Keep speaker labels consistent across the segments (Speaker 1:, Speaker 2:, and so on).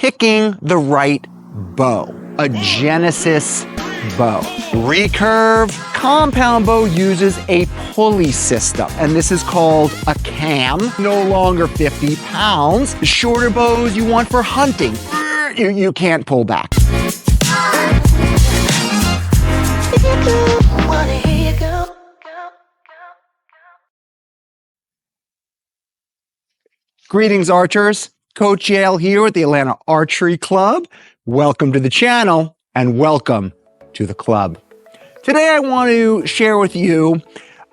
Speaker 1: picking the right bow, a Genesis bow. Recurve compound bow uses a pulley system, and this is called a cam, no longer 50 pounds. The shorter bows you want for hunting, you can't pull back. Greetings, archers. Coach Yale here at the Atlanta Archery Club. Welcome to the channel and welcome to the club. Today I want to share with you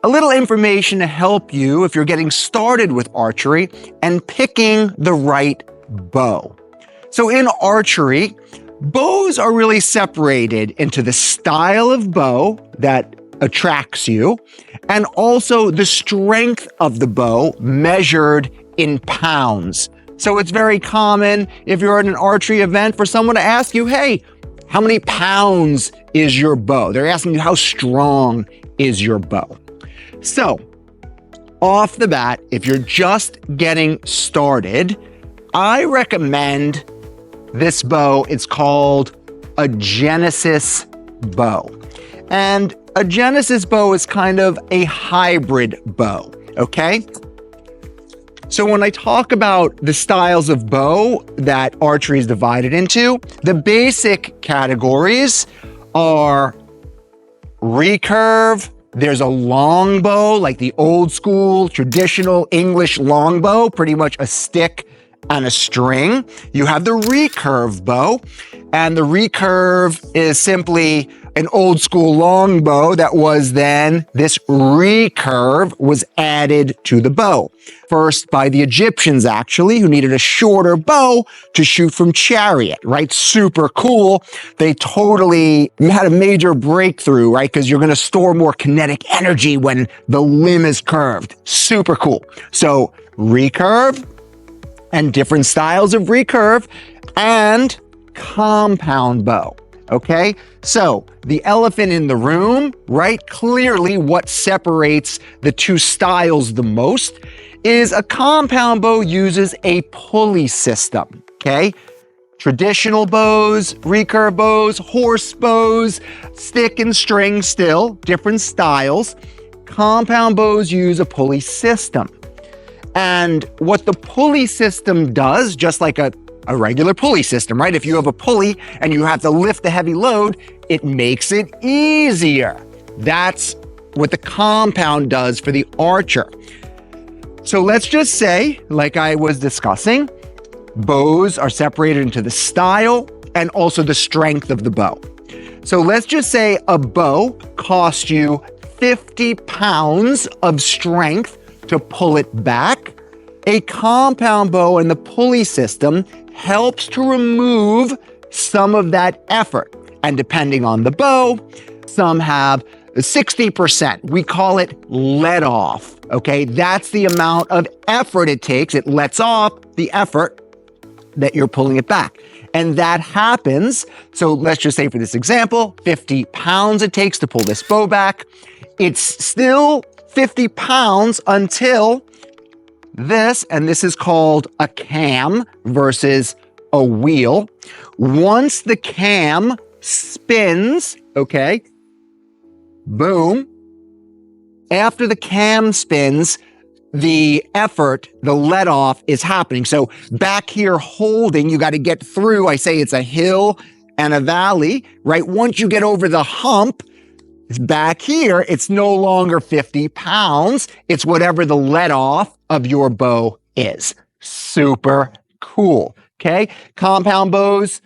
Speaker 1: a little information to help you if you're getting started with archery and picking the right bow. So in archery, bows are really separated into the style of bow that attracts you and also the strength of the bow measured in pounds. So it's very common if you're at an archery event for someone to ask you, hey, how many pounds is your bow? They're asking you how strong is your bow. So off the bat, if you're just getting started, I recommend this bow. It's called a Genesis bow. And a Genesis bow is kind of a hybrid bow, okay? So when I talk about the styles of bow that archery is divided into, the basic categories are recurve. There's a longbow, like the old school traditional English longbow, pretty much a stick and a string. You have the recurve bow, and the recurve is simply an old school longbow that was then, this recurve was added to the bow. First by the Egyptians, actually, who needed a shorter bow to shoot from chariot, right? Super cool. They totally had a major breakthrough, right? Because you're going to store more kinetic energy when the limb is curved. Super cool. So recurve and different styles of recurve and compound bow. Okay, so the elephant in the room, right? Clearly what separates the two styles the most is a compound bow uses a pulley system, okay? Traditional bows, recurve bows, horse bows, stick and string still, different styles. Compound bows use a pulley system. And what the pulley system does, just like a regular pulley system, right? If you have a pulley and you have to lift the heavy load, it makes it easier. That's what the compound does for the archer. So let's just say, like I was discussing, bows are separated into the style and also the strength of the bow. So let's just say a bow costs you 50 pounds of strength to pull it back. A compound bow and the pulley system helps to remove some of that effort. And depending on the bow, some have 60%. We call it let off, okay? That's the amount of effort it takes. It lets off the effort that you're pulling it back. And that happens, so let's just say for this example, 50 pounds it takes to pull this bow back. It's still 50 pounds until this, and this is called a cam versus a wheel. Once the cam spins, okay, boom, after the cam spins, the effort, the let off is happening. So back here holding, you got to get through, I say it's a hill and a valley, right? Once you get over the hump, it's back here, it's no longer 50 pounds. It's whatever the let off of your bow is. Super cool, okay? Compound bows,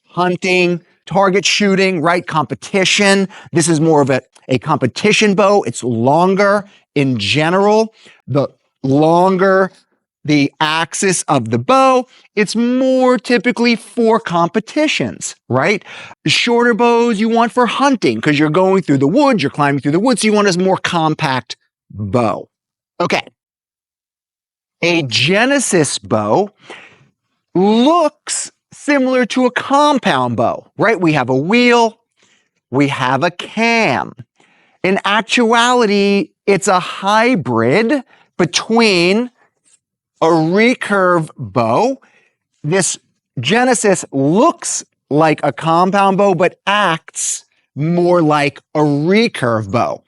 Speaker 1: hunting, target shooting, right? Competition. This is more of a competition bow. It's longer in general. The longer the axis of the bow, it's more typically for competitions, right? Shorter bows you want for hunting because you're going through the woods, you're climbing through the woods, so you want a more compact bow. Okay. A Genesis bow looks similar to a compound bow, right? We have a wheel, we have a cam. In actuality, it's a hybrid between a recurve bow, this Genesis looks like a compound bow, but acts more like a recurve bow,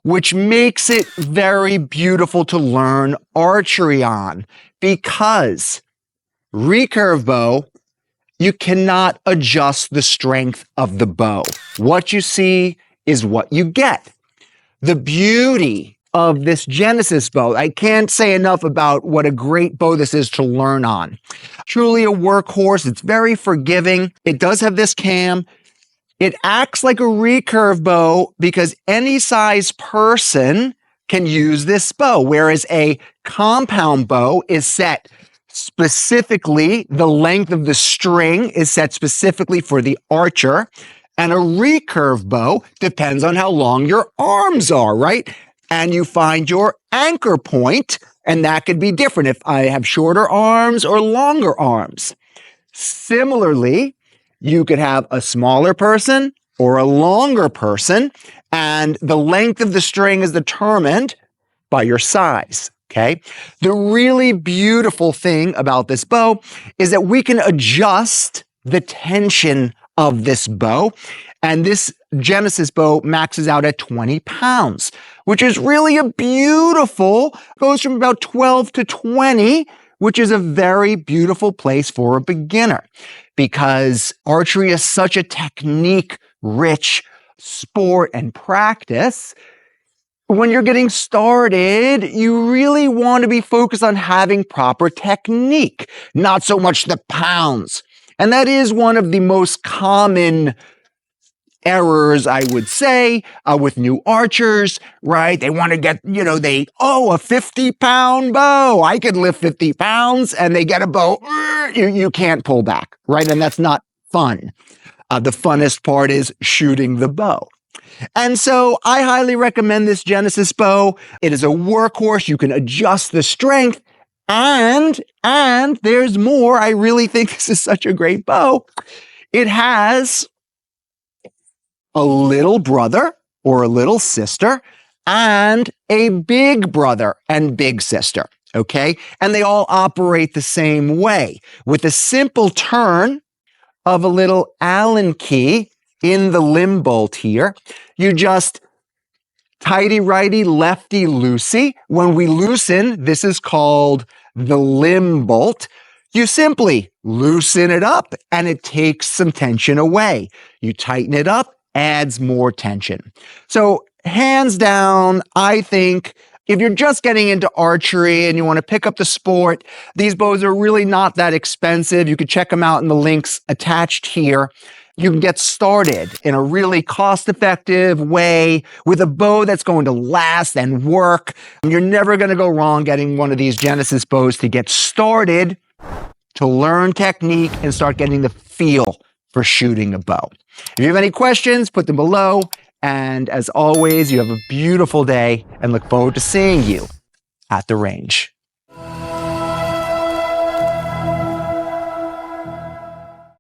Speaker 1: which makes it very beautiful to learn archery on, because recurve bow, you cannot adjust the strength of the bow. What you see is what you get. The beauty of this Genesis bow, I can't say enough about what a great bow this is to learn on. Truly a workhorse. It's very forgiving. It does have this cam. It acts like a recurve bow because any size person can use this bow, whereas a compound bow is set specifically, the length of the string is set specifically for the archer, and a recurve bow depends on how long your arms are, right? And you find your anchor point, and that could be different if I have shorter arms or longer arms. Similarly, you could have a smaller person or a longer person, and the length of the string is determined by your size. Okay. The really beautiful thing about this bow is that we can adjust the tension of this bow. And this Genesis bow maxes out at 20 pounds, which is really a beautiful, goes from about 12 to 20, which is a very beautiful place for a beginner, because archery is such a technique-rich sport and practice. When you're getting started, you really want to be focused on having proper technique, not so much the pounds. And that is one of the most common errors, I would say, with new archers, right? They want to get, a 50-pound bow. I could lift 50 pounds, and they get a bow. You can't pull back, right? And that's not fun. The funnest part is shooting the bow. And so I highly recommend this Genesis bow. It is a workhorse. You can adjust the strength, and there's more. I really think this is such a great bow. It has a little brother or a little sister and a big brother and big sister, okay? And they all operate the same way with a simple turn of a little Allen key in the limb bolt here. You just tighty-righty, lefty-loosey. When we loosen, this is called the limb bolt. You simply loosen it up and it takes some tension away. You tighten it up, adds more tension. So hands down, I think if you're just getting into archery and you want to pick up the sport, these bows are really not that expensive. You could check them out in the links attached here. You can get started in a really cost-effective way with a bow that's going to last and work. You're never going to go wrong getting one of these Genesis bows to get started, to learn technique and start getting the feel for shooting a bow. If you have any questions, put them below. And as always, you have a beautiful day and look forward to seeing you at the range.